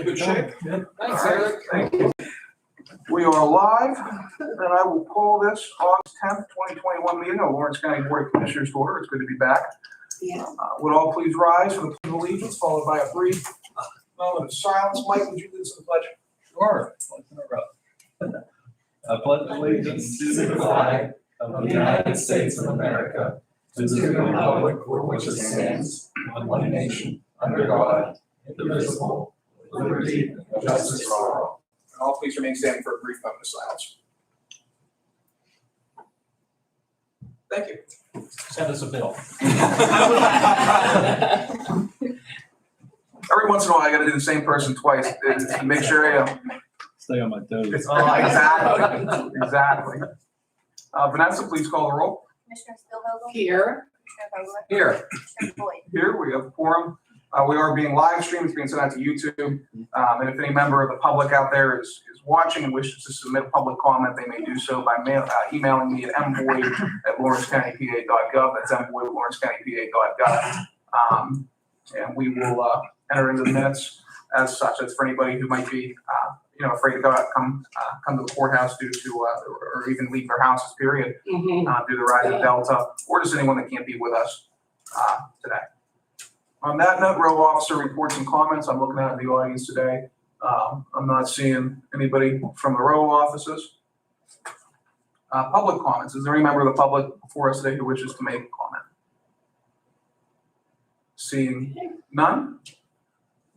Good shape. Thanks, Eric. Thank you. We are live, and I will call this August 10th, 2021 meeting of Lawrence County Board of Commissioners to order. It's good to be back. Yes. Would all please rise for the Pledge of Allegiance, followed by a brief moment of silence. Mike, would you lead us in the pledge? Sure. I pledge allegiance to the flag of the United States of America, to the republic for which it stands, one nation, under God, indivisible, with liberty and justice for all. And all please remain standing for a brief moment of silence. Thank you. Send us a bill. Every once in a while, I gotta do the same person twice to make sure, Stay on my toes. exactly, exactly. Vanessa, please call the roll. Commissioner Spielvogel? Here. Commissioner Vogler? Here. Commissioner Boyd? Here, we have a quorum. We are being live streamed, it's being sent out to YouTube. And if any member of the public out there is watching and wishes to submit a public comment, they may do so by emailing me at mboyd@lawrencecountypa.gov. That's mboyd@lawrencecountypa.gov. And we will enter into the minutes as such. That's for anybody who might be, afraid to go out, come to the courthouse due to, or even leave their houses, period, due to the rise of Delta, or just anyone that can't be with us today. On that note, row officer reports and comments. I'm looking at the audience today. I'm not seeing anybody from the row offices. Public comments. Is there any member of the public before us today who wishes to make a comment? Seeing none,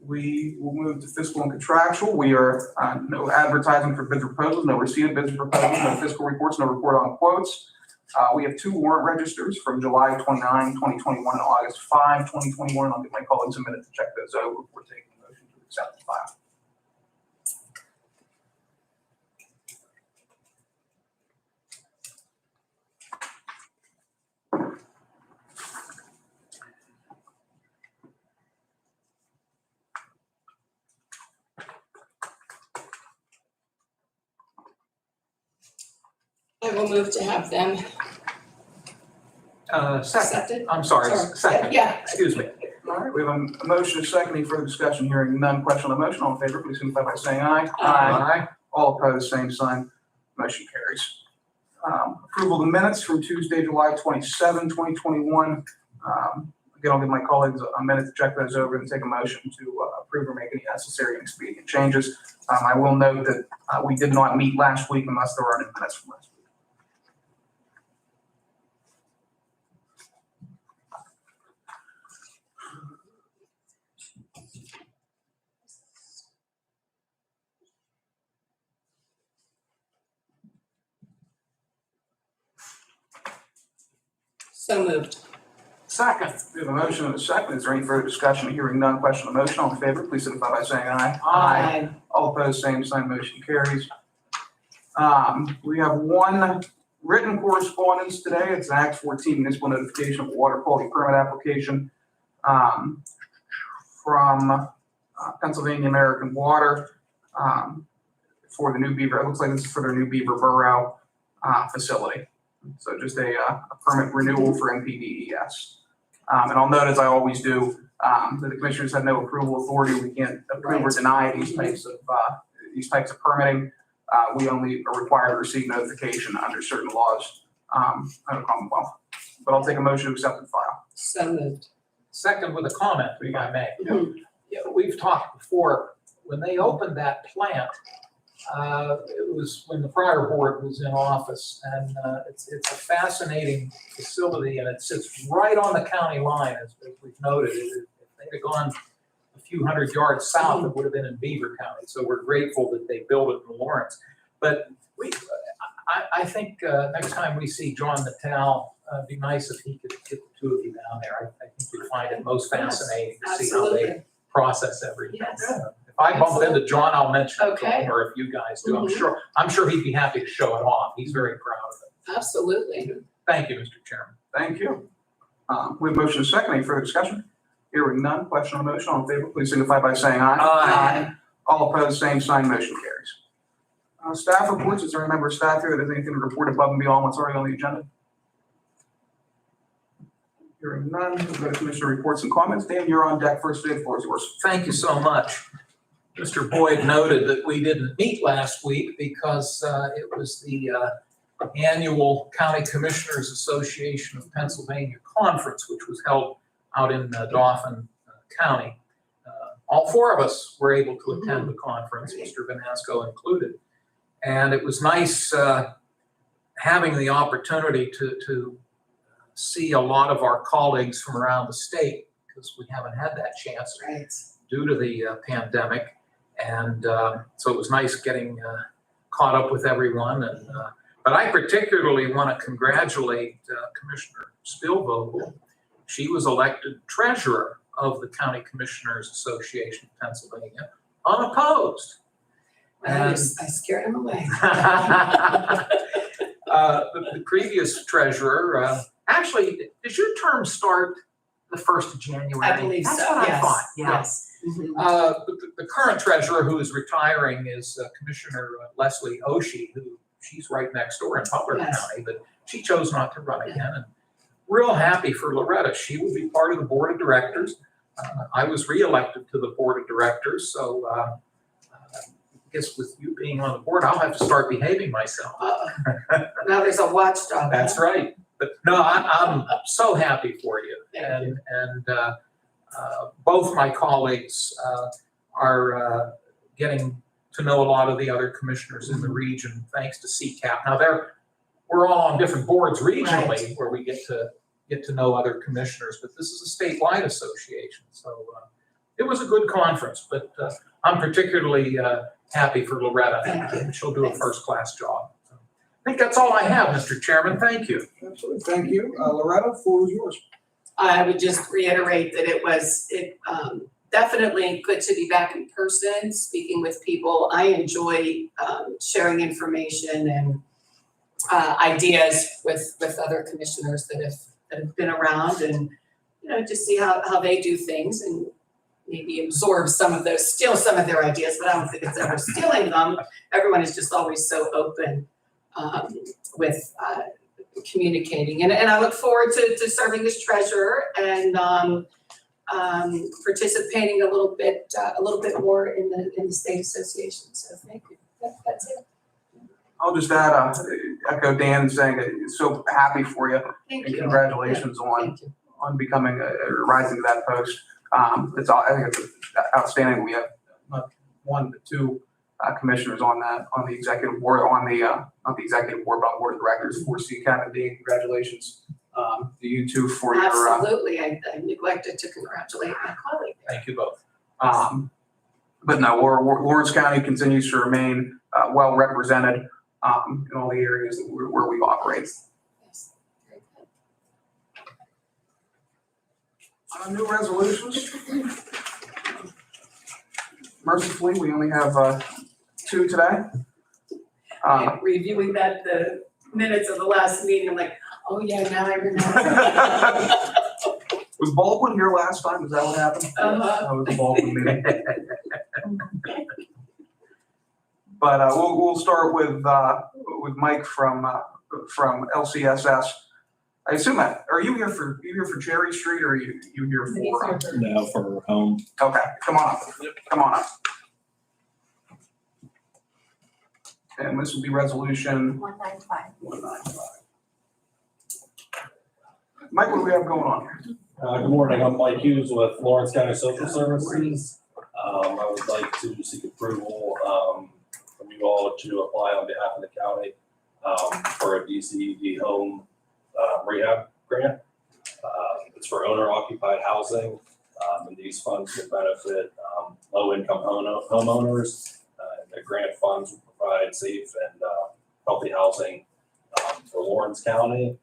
we will move to fiscal and contractual. We are no advertising for bid proposals, no receipt of bids proposals, no fiscal reports, no report on quotes. We have two warrant registers from July 29, 2021 and August 5, 2021. I'll give my colleagues a minute to check those over before taking a motion to accept the file. I will move to have them Second. accepted. I'm sorry, second. Yeah. Excuse me. All right, we have a motion, a second, any further discussion, hearing none, question on the motion, all in favor, please signify by saying aye. Aye. All opposed, same sign, motion carries. Approval of the minutes from Tuesday, July 27, 2021. Again, I'll give my colleagues a minute to check those over and take a motion to approve or make any necessary and expedient changes. I will note that we did not meet last week unless there are any minutes from last week. So moved. Second. We have a motion and a second. Is there any further discussion? Hearing none, question on the motion. All in favor, please signify by saying aye. All opposed, same sign, motion carries. We have one written correspondence today. It's an Act 14 municipal notification of water quality permit application from Pennsylvania American Water for the New Beaver. It looks like this is for their New Beaver Borough facility. So just a permit renewal for NPDES. And I'll note, as I always do, that the commissioners have no approval authority. We can't approve or deny these types of permitting. We only are required to receive notification under certain laws of the Commonwealth. But I'll take a motion to accept the file. So moved. Second with a comment, if I may. Mhm. Yeah, we've talked before, when they opened that plant, it was when the prior board was in office, and it's a fascinating facility, and it sits right on the county line, as we've noted. If they'd have gone a few hundred yards south, it would have been in Beaver County. So we're grateful that they built it in Lawrence. But I think next time we see John Natal, it'd be nice if he could get the two of you down there. I think you'd find it most fascinating to see how they Absolutely. process everything. Yes. If I bump into John, I'll mention it to Okay. him, or if you guys do, Mhm. I'm sure he'd be happy to show it off. He's very proud of it. Absolutely. Thank you, Mr. Chairman. Thank you. We have motion and second. Any further discussion? Hearing none, question on the motion. All in favor, please signify by saying aye. Aye. All opposed, same sign, motion carries. Staff reports. Is there a member of staff here that has anything to report above and beyond what's already on the agenda? Hearing none, we'll go to commissioner reports and comments. Dan, you're on deck first today. The floor is yours. Thank you so much. Mr. Boyd noted that we didn't meet last week because it was the annual County Commissioners Association of Pennsylvania Conference, which was held out in Dauphin County. All four of us were able to attend the conference, Mr. Vanasco included. And it was nice having the opportunity to see a lot of our colleagues from around the state, because we haven't had that chance Right. due to the pandemic. And so it was nice getting caught up with everyone. And but I particularly want to congratulate Commissioner Spielvogel. She was elected treasurer of the County Commissioners Association of Pennsylvania, unopposed. I scared him away. The previous treasurer, actually, does your term start the 1st of January? I believe so, That's what I yes, thought, yeah. yes. Mhm. The current treasurer who is retiring is Commissioner Leslie Oshie, who she's right next door in Butler Yes. County, but she chose not to run again. And real happy for Loretta. She will be part of the board of directors. I was reelected to the board of directors, so I guess with you being on the board, I'll have to start behaving myself. Now there's a watchdog. That's right. But no, I'm so happy for you. Thank And both my colleagues are getting to know a lot of the other commissioners in the region, thanks to CCAP. Now we're all on different boards regionally Right. where we get to know other commissioners, but this is a statewide association. So it was a good conference, but I'm particularly happy for Loretta. Thank you. She'll do a Thanks. first-class job. So I think that's all I have, Mr. Chairman. Thank you. Absolutely, thank you. Loretta, floor is yours. I would just reiterate that it was definitely good to be back in person, speaking with people. I enjoy sharing information and ideas with other commissioners that have been around, and just see how they do things and maybe absorb some of those, steal some of their ideas, but I don't think it's ever stealing them. Everyone is just always so open with communicating, and I look forward to serving as treasurer and participating a little bit more in the state association. So thank you. That's it. I'll just add, echo Dan saying that so happy for you. Thank And you. congratulations Thank you. on becoming rising to that post. I think it's outstanding. We have 1 to 2 commissioners on the executive board, not the executive board, but on the board of directors for CCAP. And Dean, congratulations to you two for your. Absolutely. I neglected to congratulate my colleague. Thank you both. But no, Lawrence County continues to remain well represented in all the areas where we operate. Yes. Very good. New resolutions. Mercifully, we only have 2 today. Reviewing the minutes of the last meeting, I'm like, oh yeah, now I remember. Was Baldwin here last time? Is that what happened? Uh-huh. That was the Baldwin meeting. But we'll start with Mike from LCSS. I assume that, are you here for Cherry Street, or are you here for? No, for home. Okay, come on up. Come on up. And this will be resolution 195. Mike, what do we have going on here? Good morning, I'm Mike Hughes with Lawrence County Social Services. I would like to seek approval from you all to apply on behalf of the county for a DCED home rehab grant. It's for owner occupied housing, and these funds will benefit low-income homeowners. And the grant funds will provide safe and healthy housing for Lawrence County.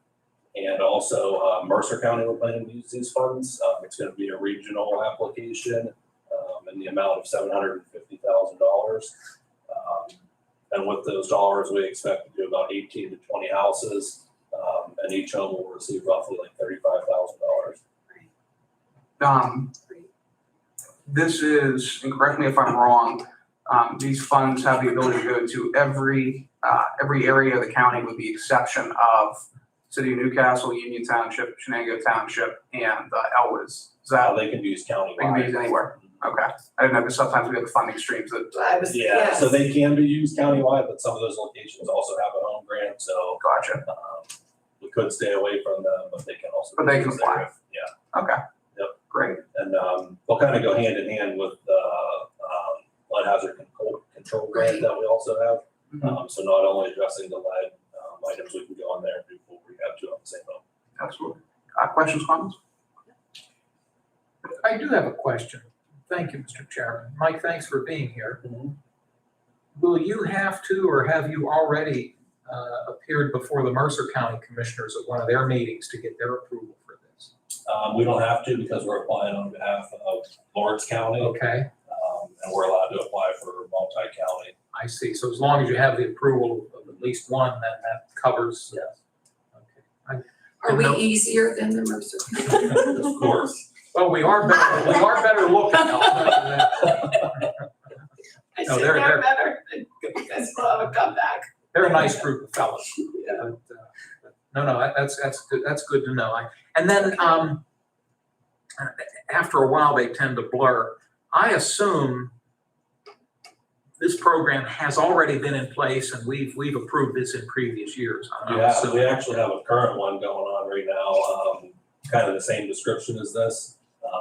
And also Mercer County will plan to use these funds. It's going to be a regional application in the amount of $750,000. And with those dollars, we expect to do about 18 to 20 houses, and each home will receive roughly like $35,000. This is, and correct me if I'm wrong, these funds have the ability to go to every area of the county with the exception of City of Newcastle, Union Township, Shenango Township, and Elwes. Is that, They can use they can be countywide. used anywhere? Okay, I didn't know, because sometimes we have the funding streams that, I was, Yeah, so yes. they can be used countywide, but some of those locations also have a home grant, so, gotcha, we could stay away from them, but they can also. But they be can used there apply. if- Yeah, okay. Yep. Great, and, they'll kind of go hand in hand with the, lead hazard control grant that we also have. Mhm. So not only addressing the lead, items, we can go on there and do full rehab too on the same note. absolutely. Questions, comments? I do have a question. Thank you, Mr. Chairman. Mike, thanks for being here. Will you have to, or have you already appeared before the Mercer County Commissioners at one of their meetings to get their approval for this? We don't have to because we're applying on behalf of Lawrence County, Okay, and we're allowed to apply for multi-county. I see. So as long as you have the approval of at least one, then that covers. Yes. Okay. Are we easier than the Mercer County? Of course. Well, we are better looking. I'll tell you that. I No, said they're- they're better, because we'll have a comeback. They're a nice group of fellows. Yeah. But, no, that's good to know. And then, after a while, they tend to blur. I assume this program has already been in place and we've approved this in previous years. Yeah, we actually have a current one going on right now, kind of the same description as this,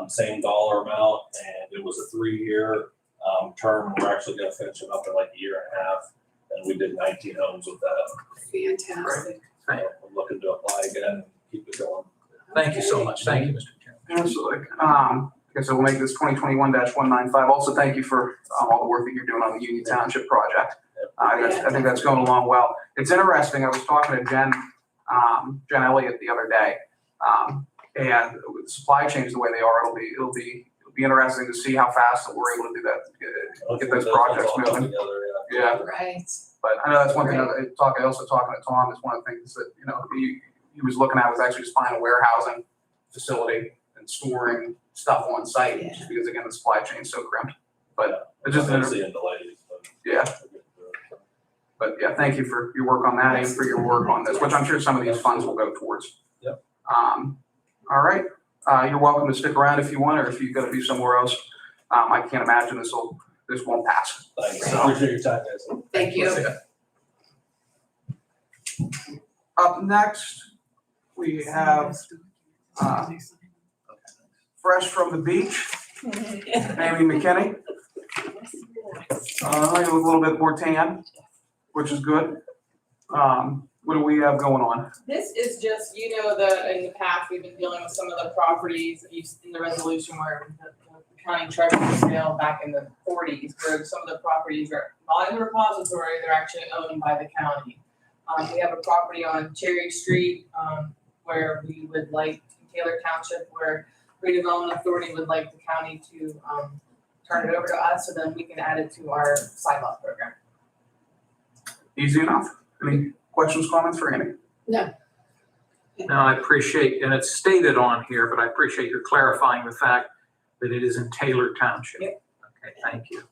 same dollar amount, and it was a 3-year, term. We're actually gonna finish it up in like a year and a half, and we did 19 homes with that. Fantastic. I'm looking to apply again and keep it going. Thank you so much. Thank you, Mr. Chairman. Absolutely. I guess I will make this 2021-195. Also, thank you for all the work that you're doing on the Union Township project. I think that's going along well. It's interesting, I was talking to Jen Elliott the other day. And with supply chains the way they are, it'll be interesting to see how fast that we're able to do that, get those projects all come moving. together, Yeah, Right. but I know that's one thing, also talking to Tom, is one of the things that, he was looking at was actually just finding a warehousing facility and storing stuff on site, Yeah. just because again, the supply chain's so crimped. But it's just, I'm seeing delays, but. yeah, but yeah, thank you for your work on that and for your work on this, which I'm sure some of these funds will go towards. Yep. All right, you're welcome to stick around if you want, or if you've got to be somewhere else. I can't imagine this won't pass. Thanks, So- appreciate your time, guys. Thank you. Up next, we have fresh from the beach, Amy McKinney. A little bit more tan, which is good. What do we have going on? This is just, in the past, we've been dealing with some of the properties in the resolution where the county treasurer sale back in the 40s, where some of the properties are not in the repository, they're actually owned by the county. We have a property on Cherry Street, where we would like, Taylor Township, where redevelopment authority would like the county to, turn it over to us, so then we can add it to our sidewalk program. Easy enough? Any questions, comments for Amy? No, I appreciate, and it's stated on here, but I appreciate your clarifying the fact that it is in Taylor Township. Yep. Okay, thank you.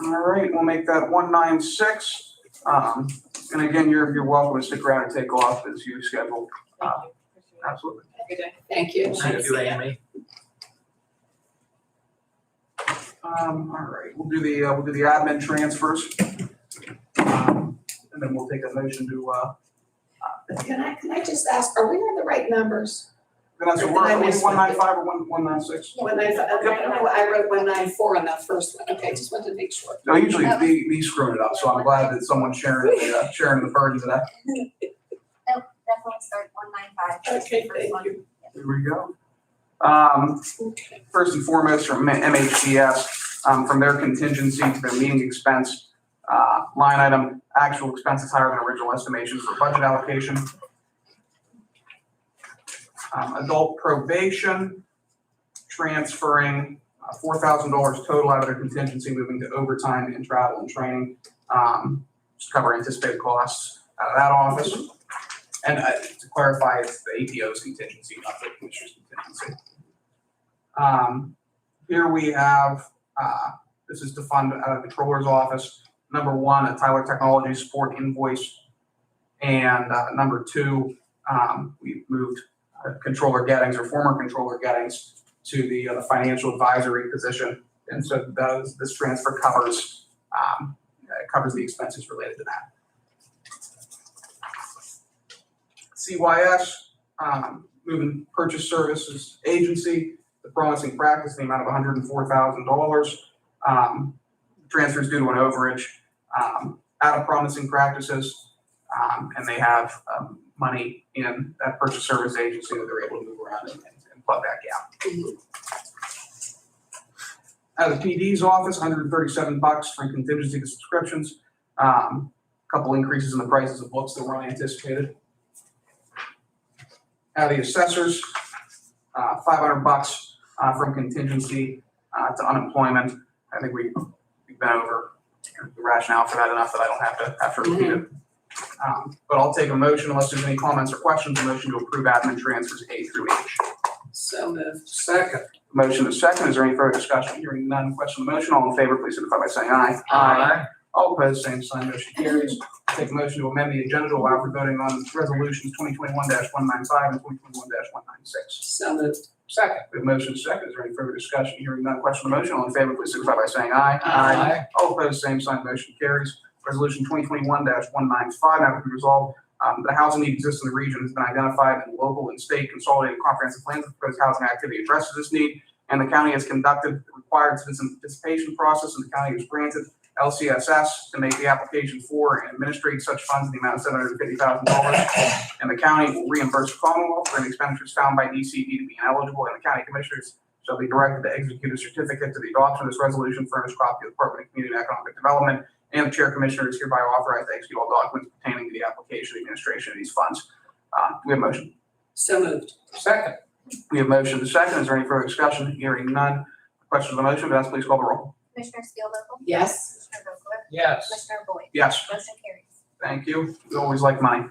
All right, we'll make that 196. And again, you're welcome to stick around and take off as you schedule. Thank you. Appreciate it. Absolutely. Have a good day. Thank you. Thank you, Amy. All right, we'll do the admin transfers. And then we'll take a motion to, Can I just ask, are we on the right numbers? then that's, Or did we're I at miss one? 195 or 196? I don't know, I wrote 194 on that first one. Okay, just wanted to make sure. No, usually it's me screwing it up, so I'm glad that someone's sharing the burden of that. Definitely start 195. Okay, First thank one. you. Here we go. Okay. First and foremost, from MHDS, from their contingency to their meeting expense, line item, actual expenses higher than original estimations for budget allocation. Adult probation, transferring $4,000 total out of their contingency, moving to overtime and travel and training, to cover anticipated costs out of that office. And to clarify, it's the APO's contingency, not the commissioner's contingency. Here we have, this is to fund out of the controller's office. Number one, a Tyler Technology support invoice. And number two, we moved Controller Gettings, or former Controller Gettings, to the financial advisory position And so this transfer covers the expenses related to that. CYS, moving purchase services agency, the promising practice, the amount of $104,000. Transfers due to an overage, out of promising practices, and they have money in that purchase service agency that they're able to move around and plug that gap. Out of the PD's office, $137 from contingency to subscriptions. Couple increases in the prices of books that were unanticipated. Out of the assessors, $500 from contingency to unemployment. I think we've been over the rationale for that enough that I don't have to repeat it. But I'll take a motion unless there's any comments or questions, a motion to approve admin transfers A through H. So moved. Second. Motion is second. Is there any further discussion? Hearing none, question on the motion. All in favor, please signify by saying aye. Aye. All opposed, same sign. Motion carries. Take a motion to amend the agenda to allow for voting on resolutions 2021-195 and 2021-196. So moved. Second. We have motion second. Is there any further discussion? Hearing none, question on the motion. All in favor, please signify by saying aye. Aye. All opposed, same sign. Motion carries. Resolution 2021-195, now to be resolved. The housing need exists in the region has been identified in local and state consolidated comprehensive plans. The proposed housing activity addresses this need, and the county has conducted the required citizen participation process, and the county has granted LCSS to make the application for and administrate such funds in the amount of $750,000. And the county will reimburse the Commonwealth for any expenditures found by DCD to be ineligible, and the county commissioners shall be directed to execute a certificate to the adoption of this resolution, furnished copy of the Department of Community and Economic Development, and the chair commissioner is hereby authorized to execute all documents pertaining to the application and administration of these funds. We have a motion. So moved. Second. We have motion to second. Is there any further discussion? Hearing none. Questions on the motion? Vanessa, please call the roll. Commissioner Steelvogel? Yes. Commissioner Vogler? Yes. Commissioner Boyd? Yes. Motion carries. Thank you. We always like money.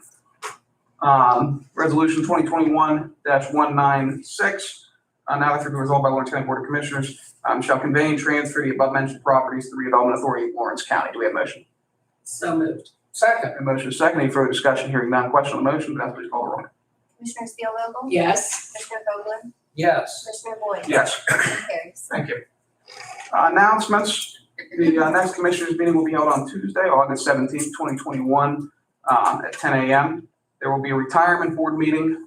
Resolution 2021-196. Now therefore be resolved by Lawrence County Board of Commissioners, shall convey and transfer the above mentioned properties to the redevelopment authority of Lawrence County. Do we have a motion? So moved. Second. A motion is second. Any further discussion? Hearing none. Question on the motion. Vanessa, please call the roll. Commissioner Steelvogel? Yes. Commissioner Vogler? Yes. Commissioner Boyd? Yes. Motion carries. Thank you. Announcements. The next commissioners meeting will be held on Tuesday, August 17th, 2021, at 10 a.m. There will be a retirement board meeting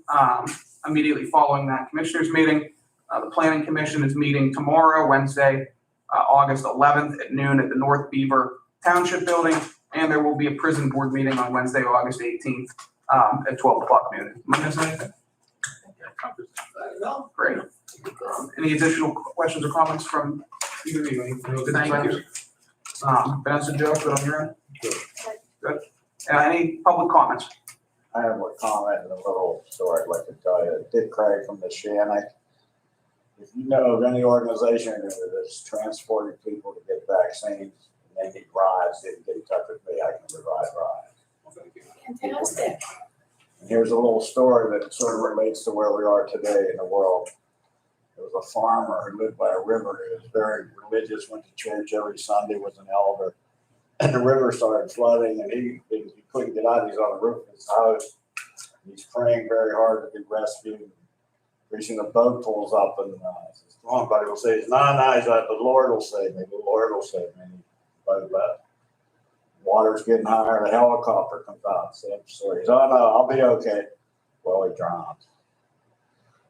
immediately following that commissioners meeting. The planning commission is meeting tomorrow, Wednesday, August 11th at noon at the North Beaver Township Building. And there will be a prison board meeting on Wednesday, August 18th at 12 o'clock noon. Am I missing anything? Great. Any additional questions or comments from either of you? Thank you. Vanessa, Joe, good on your end? Good. Any public comments? I have a comment and a little story I'd like to tell you. Dick Craig from the Shannick. If you know of any organization that is transporting people to get vaccines and they need rides, they can get in touch with me. I can provide rides. Fantastic. And here's a little story that sort of relates to where we are today in the world. There was a farmer who lived by a river. He was very religious, went to church every Sunday, was an elder. And the river started flooding and he couldn't get out. He's on the roof of his house. He's praying very hard to be rescued. Pretty soon a boat pulls up and says, come on, buddy. We'll say, no, he's like, the Lord will save me. The Lord will save me. Boat left. Water's getting higher. The helicopter comes out. Same story. He says, oh, no, I'll be okay. Well, he drowns.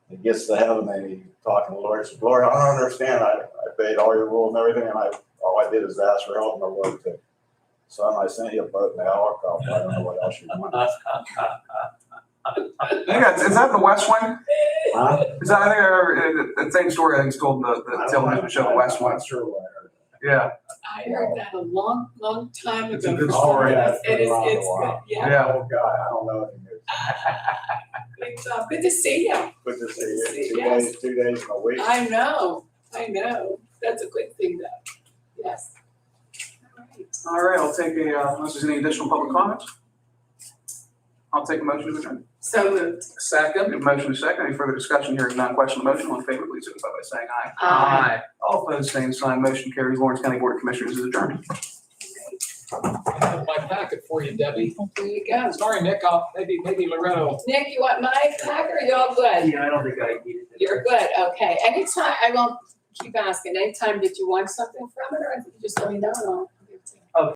He gets to heaven and he's talking to the Lord. He says, Lord, I don't understand. I obeyed all your rules and everything, and all I did is ask for help, and the Lord said, son, I sent you a boat and a helicopter. I don't know what else you want. Is that the West Wing? Huh? Is that, the same story I think is told in the television show, The West I'm Wing? not sure what I heard. Yeah, I heard that a long, long time ago. It's a good story. Yeah, It is, been around a it's good, while. yeah. yeah. Oh, God, I don't know if he knew. Good job. Good to see you. Good to see you. Yes. 2 days and a week. I know. That's a good thing though. Yes. All right. All right, I'll take unless there's any additional public comments, I'll take a motion to adjourn. So moved. Second. Motion is second. Any further discussion? Hearing none. Question on the motion. All in favor, please signify by saying aye. Aye. All opposed, same sign. Motion carries. Lawrence County Board of Commissioners is adjourned. I have my packet for you, Debbie. There you go. Sorry, Nick, maybe Loretto. Nick, you want my pack or you all good? Yeah, I don't think I needed it. You're good. Okay. Anytime, I won't keep asking. Anytime, did you want something from it, or I think you just let me know and I'll give it to you.